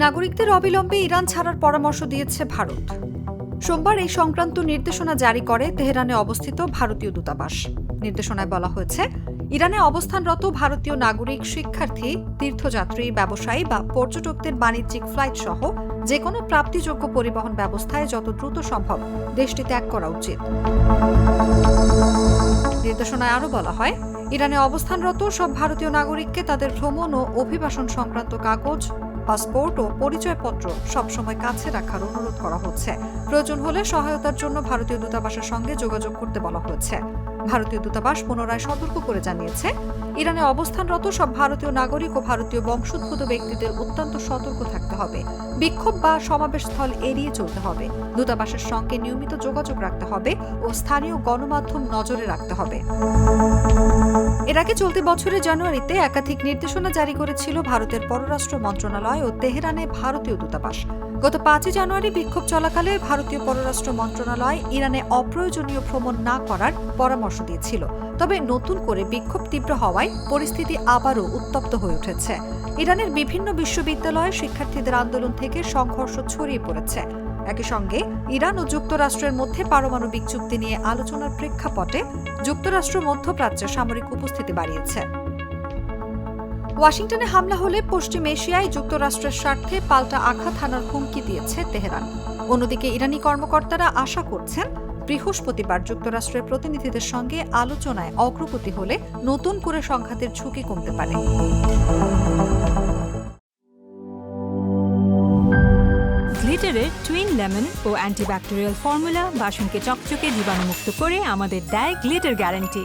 নাগরিকদের অবিলম্বে ইরান ছাড়ার পরামর্শ দিয়েছে ভারত। সোমবার এই সংক্রান্ত নির্দেশনা জারি করে তেহরানে অবস্থিত ভারতীয় দূতাবাস। নির্দেশনায় বলা হয়েছে, ইরানে অবস্থানরত ভারতীয় নাগরিক, শিক্ষার্থী, তীর্থযাত্রী, ব্যবসায়ী বা পর্যটকদের বাণিজ্যিক ফ্লাইট সহ যেকোনো প্রাপ্তিযোগ্য পরিবহন ব্যবস্থায় যত দ্রুত সম্ভব দেশটি ত্যাগ করা উচিত। নির্দেশনায় আরও বলা হয়, ইরানে অবস্থানরত সব ভারতীয় নাগরিককে তাদের ভ্রমণ ও অভিবাসন সংক্রান্ত কাগজ, পাসপোর্ট ও পরিচয়পত্র সবসময় কাছে রাখার অনুরোধ করা হচ্ছে। প্রয়োজন হলে সহায়তার জন্য ভারতীয় দূতাবাসের সঙ্গে যোগাযোগ করতে বলা হয়েছে। ভারতীয় দূতাবাস পুনরায় সতর্ক করে জানিয়েছে, ইরানে অবস্থানরত সব ভারতীয় নাগরিক ও ভারতীয় বংশোদ্ভূত ব্যক্তিদের অত্যন্ত সতর্ক থাকতে হবে। বিক্ষোভ বা সমাবেশ স্থল এড়িয়ে চলতে হবে। দূতাবাসের সঙ্গে নিয়মিত যোগাযোগ রাখতে হবে ও স্থানীয় গণমাধ্যম নজরে রাখতে হবে। এর আগে চলতি বছরের জানুয়ারিতে একাধিক নির্দেশনা জারি করেছিল ভারতের পররাষ্ট্র মন্ত্রণালয় ও তেহরানে ভারতীয় দূতাবাস। গত 5 জানুয়ারি বিক্ষোভ চলাকালে ভারতীয় পররাষ্ট্র মন্ত্রণালয় ইরানে অপ্রয়োজনীয় ভ্রমণ না করার পরামর্শ দিয়েছিল। তবে নতুন করে বিক্ষোভ তীব্র হওয়ায় পরিস্থিতি আবারও উত্তপ্ত হয়ে উঠেছে। ইরানের বিভিন্ন বিশ্ববিদ্যালয়ে শিক্ষার্থীদের আন্দোলন থেকে সংঘর্ষ ছড়িয়ে পড়েছে। একই সঙ্গে ইরান ও যুক্তরাষ্ট্রের মধ্যে পারমাণবিক চুক্তি নিয়ে আলোচনার প্রেক্ষাপটে যুক্তরাষ্ট্র মধ্যপ্রাচ্যে সামরিক উপস্থিতি বাড়িয়েছে। ওয়াশিংটনে হামলা হলে পশ্চিম এশিয়ায় যুক্তরাষ্ট্রের স্বার্থে পাল্টা আঘাত হানার হুমকি দিয়েছে তেহরান। অন্যদিকে ইরানি কর্মকর্তারা আশা করছেন, বৃহস্পতিবার যুক্তরাষ্ট্রের প্রতিনিধিদের সঙ্গে আলোচনায় অগ্রগতি হলে নতুন করে সংঘাতের ঝুঁকি কমতে পারে। গ্লিটারের টুইন লেমন ও অ্যান্টিব্যাকটেরিয়াল ফর্মুলা বাসনকে চকচকে জীবাণুমুক্ত করে আমাদের দেয় গ্লিটার গ্যারান্টি।